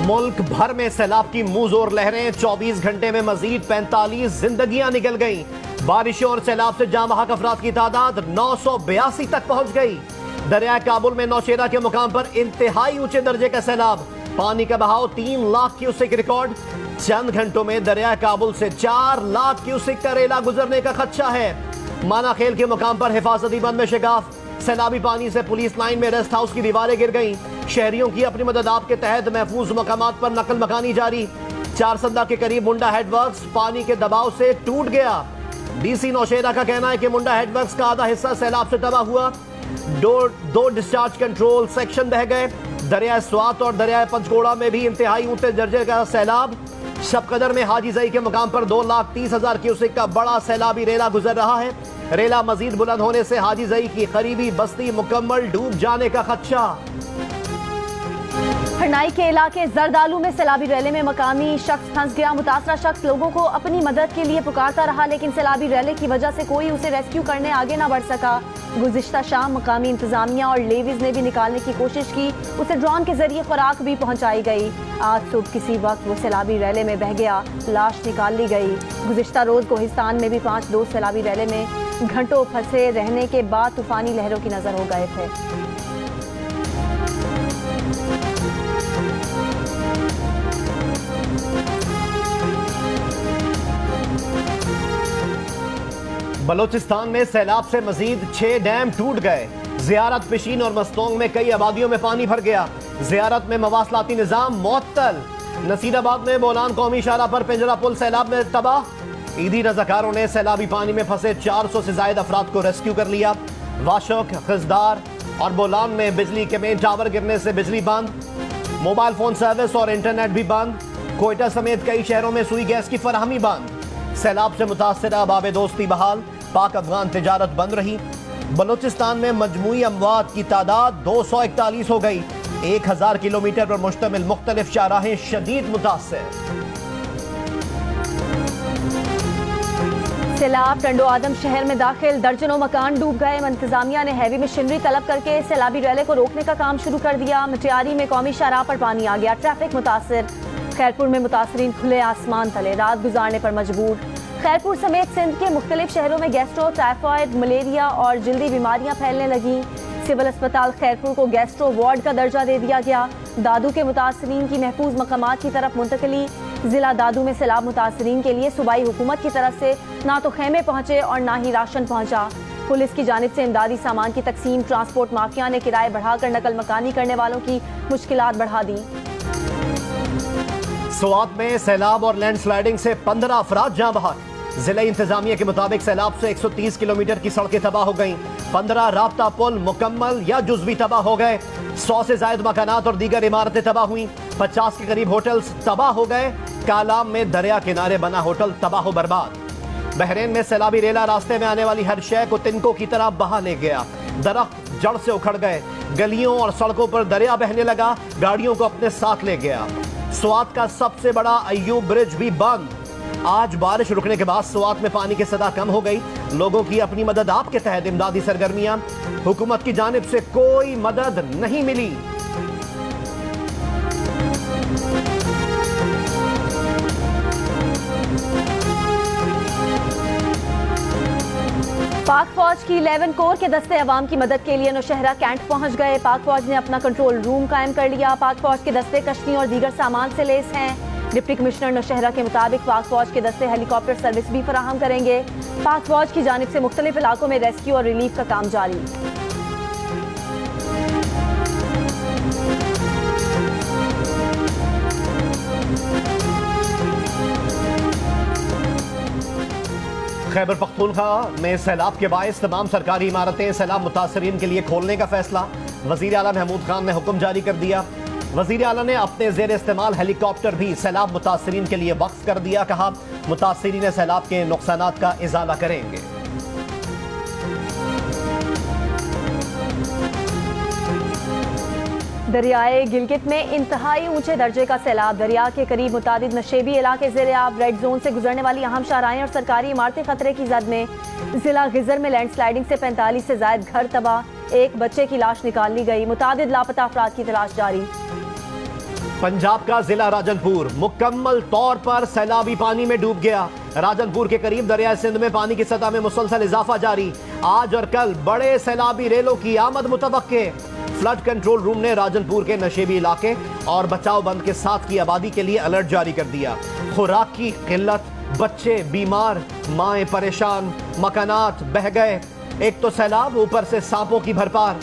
मुल्क भर में सैलाब की मुंहजोर लहरें, 24 घंटे में मजीद 45 जिंदगियां निकल गईं। बारिशों और सैलाब से जाँ बहक अफराद की तादाद 982 तक पहुंच गई। दरिया काबुल में नौशेरा के मुकाम पर इंतहाई ऊंचे दर्जे का सैलाब, पानी का बहाव 3 लाख क्यूसेक रिकॉर्ड। चंद घंटों में दरिया काबुल से 4 लाख क्यूसेक का रेला गुजरने का खदशा है। माना खेल के मुकाम पर हिफाजती बंद में शिगाफ, सैलाबी पानी से पुलिस लाइन में रेस्ट हाउस की दीवारें गिर गईं। शहरियों की अपनी मदद आप के तहत महफूज मकामात पर नकल मकानी जारी। चारसंदा के करीब मुंडा हेडवर्क्स पानी के दबाव से टूट गया। डीसी नौशेरा का कहना है कि मुंडा हेडवर्क्स का आधा हिस्सा सैलाब से तबाह हुआ। दो डिस्चार्ज कंट्रोल सेक्शन बह गए। दरिया स्वात और दरिया पंचकोड़ा में भी इंतहाई ऊंचे दर्जे का सैलाब। शबकदर में हाजी जई के मुकाम पर 2,30,000 क्यूसेक का बड़ा सैलाबी रेला गुजर रहा है। रेला मजीद बुलंद होने से हाजी जई की करीबी बस्ती मुकम्मल डूब जाने का खदशा। हरनाई के इलाके जरदालू में सैलाबी रैले में मकामी शख्स फंस गया। मुतासरा शख्स लोगों को अपनी मदद के लिए पुकारता रहा, लेकिन सैलाबी रैले की वजह से कोई उसे रेस्क्यू करने आगे ना बढ़ सका। गुज़िश्ता शाम मकामी इंतजामिया और लेविज ने भी निकालने की कोशिश की। उसे ड्रोन के जरिए खुराक भी पहुंचाई गई। आज सुबह किसी वक्त वो सैलाबी रैले में बह गया, लाश निकाल ली गई। गुज़िश्ता रोज कोहिस्तान में भी 5 दोस्त सैलाबी रैले में घंटों फंसे रहने के बाद तूफानी लहरों की नजर हो गए थे। बलोचिस्तान में सैलाब से मजीद 6 डैम टूट गए। जियारत, पिशीन और मस्तोंग में कई आबादियों में पानी भर गया। जियारत में मवासलाती निजाम मुअत्तल। नसीराबाद में बोलान कौमी शाहरा पर पिंजरा पुल सैलाब में तबाह। ईदी रजाकारों ने सैलाबी पानी में फंसे 400 से ज्यादा अफराद को रेस्क्यू कर लिया। वाशक, खिजदार और बोलान में बिजली के मेन टावर गिरने से बिजली बंद। मोबाइल फोन सर्विस और इंटरनेट भी बंद। कोयटा समेत कई शहरों में सुई गैस की फराहमी बंद। सैलाब से मुतासरा बाबे दोस्ती बहाल, पाक अफगान तिजारत बंद रही। बलोचिस्तान में मजमूई अमवात की तादाद 241 हो गई। 1000 किलोमीटर पर मुश्तमिल मुख्तलिफ शाहराहें शदीद मुतासर। सैलाब टंडो आदम शहर में दाखिल, दर्जनों मकान डूब गए। इंतजामिया ने हैवी मशीनरी तलब करके सैलाबी रैले को रोकने का काम शुरू कर दिया। मटियारी में कौमी शाहराह पर पानी आ गया, ट्रैफिक मुतासर। खैरपुर में मुतासरीन खुले आसमान तले रात गुजारने पर मजबूर। खैरपुर समेत सिंध के मुख्तलिफ शहरों में गैस्ट्रो, टाइफाइड, मलेरिया और जल्दी बीमारियां फैलने लगी। सिविल अस्पताल खैरपुर को गैस्ट्रो वार्ड का दर्जा दे दिया गया। दादू के मुतासरीन की महफूज मकामात की तरफ मुंतकली। जिला दादू में सैलाब मुतासरीन के लिए सूबाई हुकूमत की तरफ से ना तो खेमे पहुंचे और ना ही राशन पहुंचा। पुलिस की जानिब से इमदादी सामान की तकसीम। ट्रांसपोर्ट माफिया ने किराए बढ़ाकर नकल मकानी करने वालों की मुश्किलात बढ़ा दी। स्वात में सैलाब और लैंडस्लाइडिंग से 15 अफराद जाँ बहक। जिला इंतजामिया के मुताबिक सैलाब से 130 किलोमीटर की सड़कें तबाह हो गईं। 15 राब्ता पुल मुकम्मल या जुज़वी तबाह हो गए। 100 से ज्यादा मकानात और दीगर इमारतें तबाह हुई। 50 के करीब होटल्स तबाह हो गए। कालाम में दरिया किनारे बना होटल तबाह हो बर्बाद। बहरीन में सैलाबी रेला रास्ते में आने वाली हर शय को तिनकों की तरह बहा ले गया। दरख्त जड़ से उखड़ गए। गलियों और सड़कों पर दरिया बहने लगा, गाड़ियों को अपने साथ ले गया। स्वात का सबसे बड़ा अय्यूब ब्रिज भी बंद। आज बारिश रुकने के बाद स्वात में पानी की सतह कम हो गई। लोगों की अपनी मदद आप के तहत इमदादी सरगर्मियां। हुकूमत की जानिब से कोई मदद नहीं मिली। पाक फौज की 11 कोर के दस्ते अवाम की मदद के लिए नौशहरा कैंट पहुंच गए। पाक फौज ने अपना कंट्रोल रूम कायम कर लिया। पाक फौज के दस्ते कश्ती और दीगर सामान से लेस हैं। डिप्टी कमिश्नर नौशहरा के मुताबिक पाक फौज के दस्ते हेलीकॉप्टर सर्विस भी फराहम करेंगे। पाक फौज की जानिब से मुख्तलिफ इलाकों में रेस्क्यू और रिलीफ का काम जारी। खैबर पख्तूनख्वा में सैलाब के बायस तमाम सरकारी इमारतें सैलाब मुतासरीन के लिए खोलने का फैसला। वजीर आला महमूद खान ने हुक्म जारी कर दिया। वजीर आला ने अपने जेर इस्तेमाल हेलीकॉप्टर भी सैलाब मुतासरीन के लिए वक्फ कर दिया। कहा मुतासरीन सैलाब के नुकसानात का इजाला करेंगे। दरियाए गिलगित में इंतहाई ऊंचे दर्जे का सैलाब। दरिया के करीब मुतादिद नशेबी इलाके ज़ेरे आब। रेड जोन से गुजरने वाली अहम शाहराहें और सरकारी इमारतें खतरे की जद में। जिला गिजर में लैंडस्लाइडिंग से 45 से ज्यादा घर तबाह। एक बच्चे की लाश निकाल ली गई। मुतादिद लापता अफराद की तलाश जारी। पंजाब का जिला राजनपुर मुकम्मल तौर पर सैलाबी पानी में डूब गया। राजनपुर के करीब दरिया सिंध में पानी की सतह में मुसलसल इजाफा जारी। आज और कल बड़े सैलाबी रेलों की आमद मुतवक्के। फ्लड कंट्रोल रूम ने राजनपुर के नशेबी इलाके और बचाव बंद के 7 की आबादी के लिए अलर्ट जारी कर दिया। खुराक की किल्लत, बच्चे बीमार, माएं परेशान, मकानात बह गए। एक तो सैलाब, ऊपर से सांपों की भरपार।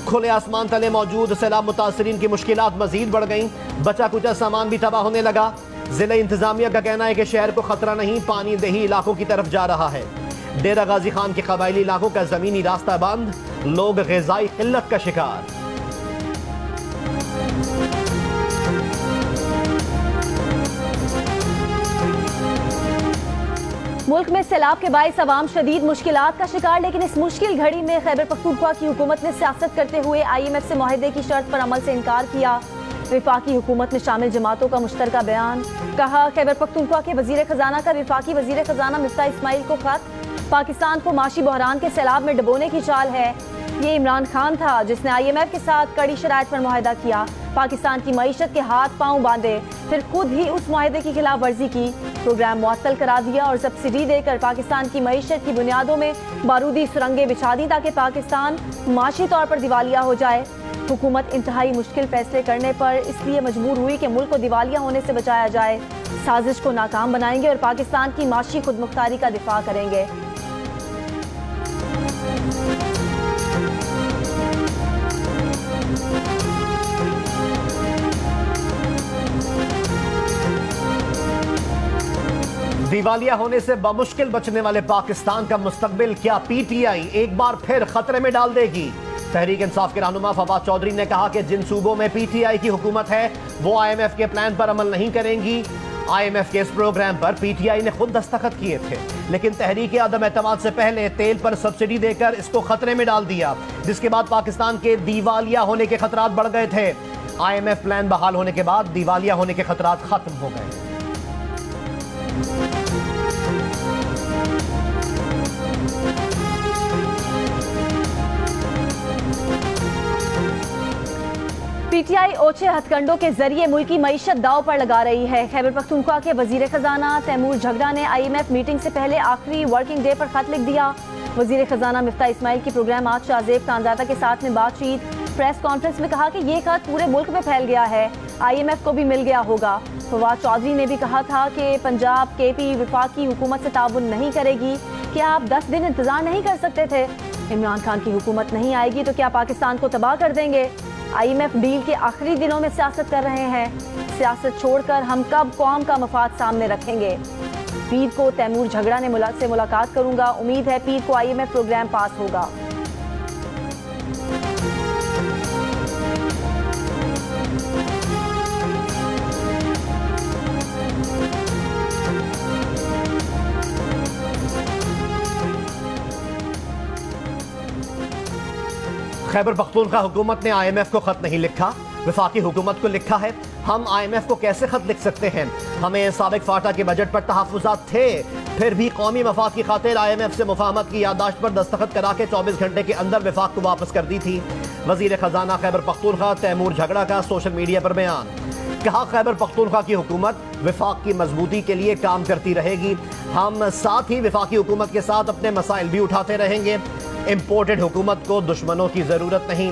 खुले आसमान तले मौजूद सैलाब मुतासरीन की मुश्किलात मजीद बढ़ गईं। बचा कुचा सामान भी तबाह होने लगा। जिला इंतजामिया का कहना है कि शहर को खतरा नहीं, पानी दही इलाकों की तरफ जा रहा है। डेरा गाजी खान के कबायली इलाकों का जमीनी रास्ता बंद, लोग ग़िज़ाई किल्लत का शिकार। मुल्क में सैलाब के बाइस अवाम शदीद मुश्किलात का शिकार, लेकिन इस मुश्किल घड़ी में खैबर पख्तूनख्वा की हुकूमत ने सियासत करते हुए IMF से मुआहदे की शर्त पर अमल से इनकार किया। विफाकी हुकूमत में शामिल जमातों का मुश्तरका बयान। कहा, खैबर पख्तूनख्वा के वजीर खजाना का विफाकी वजीर खजाना मिफ्ता इस्माइल को खत। पाकिस्तान को माशी बहरान के सैलाब में डुबोने की चाल है। ये इमरान खान था जिसने IMF के साथ कड़ी शराइत पर मुआहदा किया, पाकिस्तान की मईशत के हाथ पांव बांधे, फिर खुद ही उस मुआहदे की खिलाफ वर्जी की, प्रोग्राम मुअत्तल करा दिया और सब्सिडी देकर पाकिस्तान की मईशत की बुनियादों में बारूदी सुरंगें बिछा दी ताकि पाकिस्तान माशी तौर पर दिवालिया हो जाए। हुकूमत इंतहाई मुश्किल फैसले करने पर इसलिए मजबूर हुई कि मुल्क को दिवालिया होने से बचाया जाए। साजिश को नाकाम बनाएंगे और पाकिस्तान की माशी खुदमुख्तारी का दिफा करेंगे। दिवालिया होने से बमुश्किल बचने वाले पाकिस्तान का मुस्तकबिल क्या PTI एक बार फिर खतरे में डाल देगी? तहरीक इंसाफ के रहनुमा फवाद चौधरी ने कहा कि जिन सूबों में PTI की हुकूमत है वो IMF के प्लान पर अमल नहीं करेंगी। IMF के इस प्रोग्राम पर PTI ने खुद दस्तखत किए थे, लेकिन तहरीक आदम एतमाद से पहले तेल पर सब्सिडी देकर इसको खतरे में डाल दिया, जिसके बाद पाकिस्तान के दिवालिया होने के खतरात बढ़ गए थे। IMF प्लान बहाल होने के बाद दिवालिया होने के खतरात खत्म हो गए। PTI ओछे हथकंडों के जरिए मुल्की मईशत दाव पर लगा रही है। खैबर पख्तूनख्वा के वजीर खजाना तैमूर झगड़ा ने IMF मीटिंग से पहले आखिरी वर्किंग डे पर खत लिख दिया। वजीर खजाना मिफ्ता इस्माइल की प्रोग्राम आज शाहजेब खानजादा के साथ में बातचीत प्रेस कॉन्फ्रेंस में कहा कि ये खत पूरे मुल्क में फैल गया है, IMF को भी मिल गया होगा। फवाद चौधरी ने भी कहा था कि पंजाब KP विफाकी हुकूमत से ताउन नहीं करेगी। क्या आप 10 दिन इंतजार नहीं कर सकते थे? इमरान खान की हुकूमत नहीं आएगी तो क्या पाकिस्तान को तबाह कर देंगे? IMF डील के आखिरी दिनों में सियासत कर रहे हैं। सियासत छोड़कर हम कब कौम का मफाद सामने रखेंगे? पीर को तैमूर झगड़ा ने से मुलाकात करूंगा। उम्मीद है पीर को IMF प्रोग्राम पास होगा। खैबर पख्तूनख्वा हुकूमत ने IMF को खत नहीं लिखा, वफाकी हुकूमत को लिखा है। हम IMF को कैसे खत लिख सकते हैं? हमें साबिक फाटा के बजट पर तहफ़्फ़ुज़ात थे, फिर भी कौमी मफाद की खातिर IMF से मुफाहमत की याददाश्त पर दस्तखत करा के 24 घंटे के अंदर वफाक को वापस कर दी थी। वज़ीर खजाना खैबर पख्तूनख्वा तैमूर झगड़ा का सोशल मीडिया पर बयान। कहा, खैबर पख्तूनख्वा की हुकूमत वफाक की मजबूती के लिए काम करती रहेगी। हम साथ ही वफाकी हुकूमत के साथ अपने मसाइल भी उठाते रहेंगे। इम्पोर्टेड हुकूमत को दुश्मनों की जरूरत नहीं।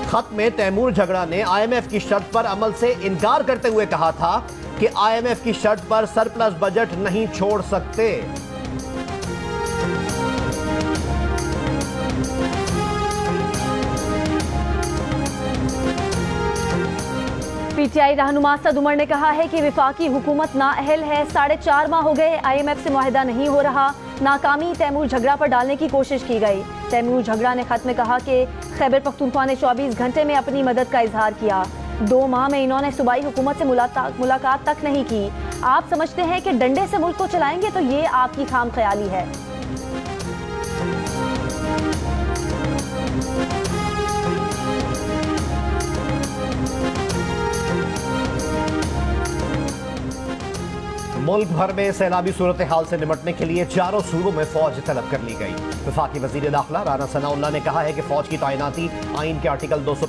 खत में तैमूर झगड़ा ने IMF की शर्त पर अमल से इनकार करते हुए कहा था कि IMF की शर्त पर सरप्लस बजट नहीं छोड़ सकते। PTI रहनुमा सद उमर ने कहा है कि विफाकी हुकूमत नाअहल है। 4.5 माह हो गए IMF से मुआहदा नहीं हो रहा। नाकामी तैमूर झगड़ा पर डालने की कोशिश की गई। तैमूर झगड़ा ने खत में कहा कि खैबर पख्तूनख्वा ने 24 घंटे में अपनी मदद का इजहार किया। 2 माह में इन्होंने सूबाई हुकूमत से मुलाकात तक नहीं की। आप समझते हैं कि डंडे से मुल्क को चलाएंगे, तो ये आपकी खाम ख्याली है। मुल्क भर में सैलाबी सूरत हाल से निपटने के लिए चारों सूबों में फौज तलब कर ली गई। वफाकी वजीर दाखिला राना सनाउल्लाह ने कहा है कि फौज की तैनाती आइन के आर्टिकल 200